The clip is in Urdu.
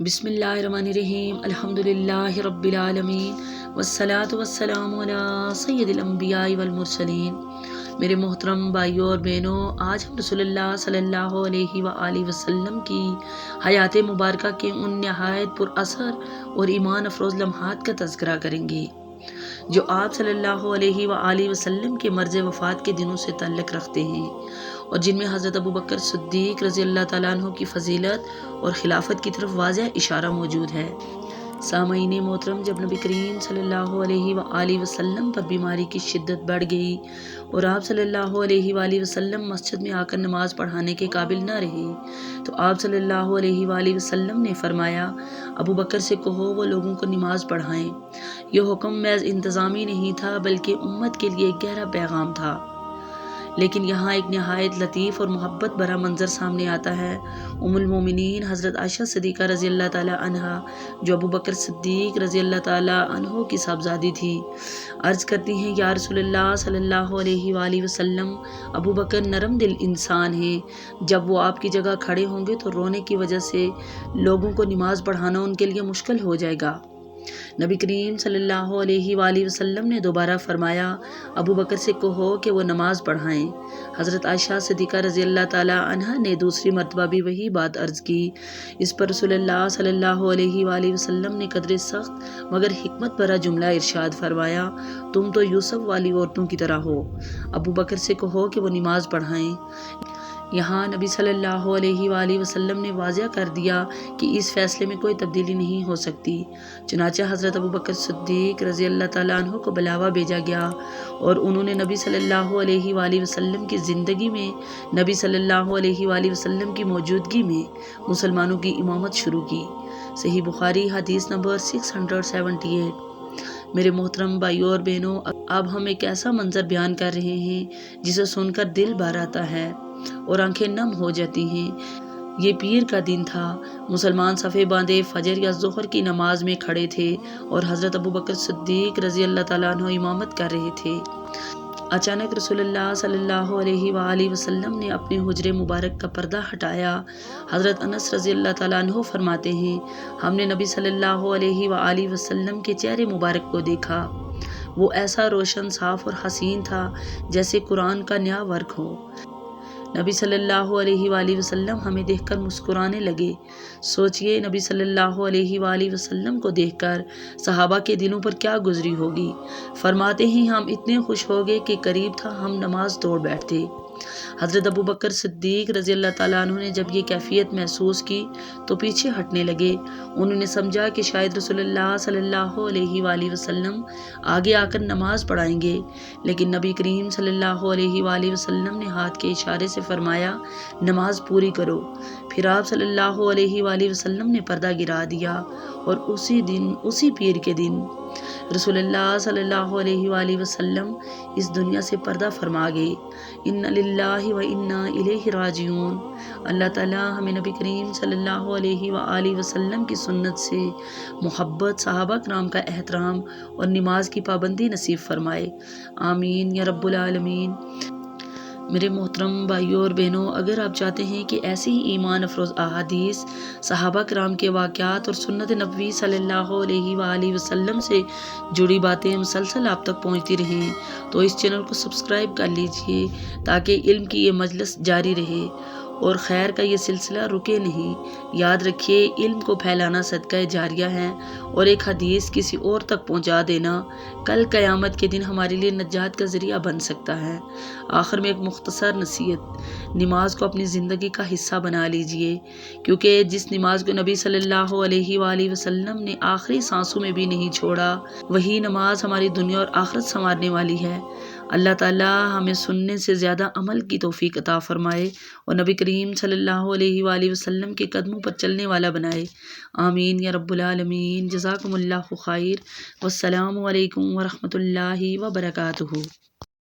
بسم اللہ الرحمن الرحیم، الحمدللہ رب العالمین، والصلاة والسلام علی سید الانبیاء والمرسلین۔ میرے محترم بھائیوں اور بہنوں، آج ہم رسول اللہ صلی اللہ علیہ وآلہ وسلم کی حیات مبارکہ کے ان نہایت پر اثر اور ایمان افروز لمحات کا تذکرہ کریں گے جو آپ صلی اللہ علیہ وآلہ وسلم کے مرض وفات کے دنوں سے تعلق رکھتے ہیں، اور جن میں حضرت ابوبکر صدیق رضی اللہ تعالیٰ عنہ کی فضیلت اور خلافت کی طرف واضح اشارہ موجود ہے۔ سامعین محترم، جب نبی کریم صلی اللہ علیہ وآلہ وسلم پر بیماری کی شدت بڑھ گئی اور آپ صلی اللہ علیہ وآلہ وسلم مسجد میں آ کر نماز پڑھانے کے قابل نہ رہے، تو آپ صلی اللہ علیہ وآلہ وسلم نے فرمایا، ابوبکر سے کہو وہ لوگوں کو نماز پڑھائیں۔ یہ حکم محض انتظامی نہیں تھا بلکہ امت کے لیے ایک گہرا پیغام تھا۔ لیکن یہاں ایک نہایت لطیف اور محبت بھرا منظر سامنے آتا ہے۔ ام المومنین حضرت عائشہ صدیقہ رضی اللہ تعالیٰ عنہا، جو ابوبکر صدیق رضی اللہ تعالیٰ عنہ کی صاحبزادی تھی، عرض کرتی ہیں، یا رسول اللہ صلی اللہ علیہ وآلہ وسلم، ابوبکر نرم دل انسان ہیں، جب وہ آپ کی جگہ کھڑے ہوں گے تو رونے کی وجہ سے لوگوں کو نماز پڑھانا ان کے لیے مشکل ہو جائے گا۔ نبی کریم صلی اللہ علیہ وآلہ وسلم نے دوبارہ فرمایا، ابوبکر سے کہو کہ وہ نماز پڑھائیں۔ حضرت عائشہ صدیقہ رضی اللہ تعالیٰ عنہا نے دوسری مرتبہ بھی وہی بات عرض کی۔ اس پر رسول اللہ صلی اللہ علیہ وآلہ وسلم نے قدر سخت مگر حکمت بھرا جملہ ارشاد فرمایا، تم تو یوسف والی عورتوں کی طرح ہو، ابوبکر سے کہو کہ وہ نماز پڑھائیں۔ یہاں نبی صلی اللہ علیہ وآلہ وسلم نے واضح کر دیا کہ اس فیصلے میں کوئی تبدیلی نہیں ہو سکتی۔ چنانچہ حضرت ابوبکر صدیق رضی اللہ تعالیٰ عنہ کو بلاوا بھیجا گیا اور انہوں نے نبی صلی اللہ علیہ وآلہ وسلم کی زندگی میں، نبی صلی اللہ علیہ وآلہ وسلم کی موجودگی میں مسلمانوں کی امامت شروع کی۔ صحیح بخاری حدیث نمبر 678۔ میرے محترم بھائیوں اور بہنوں، اب ہم ایک ایسا منظر بیان کر رہے ہیں جسے سن کر دل بھر آتا ہے اور آنکھیں نم ہو جاتی ہیں۔ یہ پیر کا دن تھا۔ مسلمان صفے باندھے فجر یا ظہر کی نماز میں کھڑے تھے اور حضرت ابوبکر صدیق رضی اللہ تعالیٰ عنہ امامت کر رہے تھے۔ اچانک رسول اللہ صلی اللہ علیہ وآلہ وسلم نے اپنے حجرے مبارک کا پردہ ہٹایا۔ حضرت انس رضی اللہ تعالیٰ عنہ فرماتے ہیں، ہم نے نبی صلی اللہ علیہ وآلہ وسلم کے چہرے مبارک کو دیکھا۔ وہ ایسا روشن، صاف اور حسین تھا جیسے قرآن کا نیا ورق ہو۔ نبی صلی اللہ علیہ وآلہ وسلم ہمیں دیکھ کر مسکرانے لگے۔ سوچئے نبی صلی اللہ علیہ وآلہ وسلم کو دیکھ کر صحابہ کے دلوں پر کیا گزری ہوگی۔ فرماتے ہیں، ہم اتنے خوش ہو گئے کہ قریب تھا ہم نماز توڑ بیٹھتے۔ حضرت ابوبکر صدیق رضی اللہ تعالیٰ عنہ نے جب یہ کیفیت محسوس کی تو پیچھے ہٹنے لگے۔ انہوں نے سمجھا کہ شاید رسول اللہ صلی اللہ علیہ وآلہ وسلم آگے آ کر نماز پڑھائیں گے، لیکن نبی کریم صلی اللہ علیہ وآلہ وسلم نے ہاتھ کے اشارے سے فرمایا، نماز پوری کرو۔ پھر آپ صلی اللہ علیہ وآلہ وسلم نے پردہ گرا دیا اور اسی پیر کے دن رسول اللہ صلی اللہ علیہ وآلہ وسلم اس دنیا سے پردہ فرما گئے۔ ان للہ و انا الیہ راجعون۔ اللہ تعالیٰ ہمیں نبی کریم صلی اللہ علیہ وآلہ وسلم کی سنت سے محبت، صحابہ کرام کا احترام اور نماز کی پابندی نصیب فرمائے، آمین یا رب العالمین۔ میرے محترم بھائیوں اور بہنوں، اگر آپ چاہتے ہیں کہ ایسی ہی ایمان افروز احادیث، صحابہ کرام کے واقعات اور سنت نبوی صلی اللہ علیہ وآلہ وسلم سے جڑی باتیں مسلسل آپ تک پہنچتی رہیں، تو اس چینل کو سبسکرائب کر لیجئے تاکہ علم کی یہ مجلس جاری رہے اور خیر کا یہ سلسلہ رکے نہیں۔ یاد رکھیے، علم کو پھیلانا صدقہ جاریہ ہے اور ایک حدیث کسی اور تک پہنچا دینا کل قیامت کے دن ہمارے لیے نجات کا ذریعہ بن سکتا ہے۔ آخر میں ایک مختصر نصیحت، نماز کو اپنی زندگی کا حصہ بنا لیجئے، کیونکہ جس نماز کو نبی صلی اللہ علیہ وآلہ وسلم نے آخری سانسوں میں بھی نہیں چھوڑا، وہی نماز ہماری دنیا اور آخرت سنوارنے والی ہے۔ اللہ تعالیٰ ہمیں سننے سے زیادہ عمل کی توفیق عطا فرمائے اور نبی کریم صلی اللہ علیہ وآلہ وسلم کے قدموں پر چلنے والا بنائے، آمین یا رب العالمین۔ جزاکم اللہ خیر، والسلام علیکم ورحمۃ اللہ وبرکاتہ۔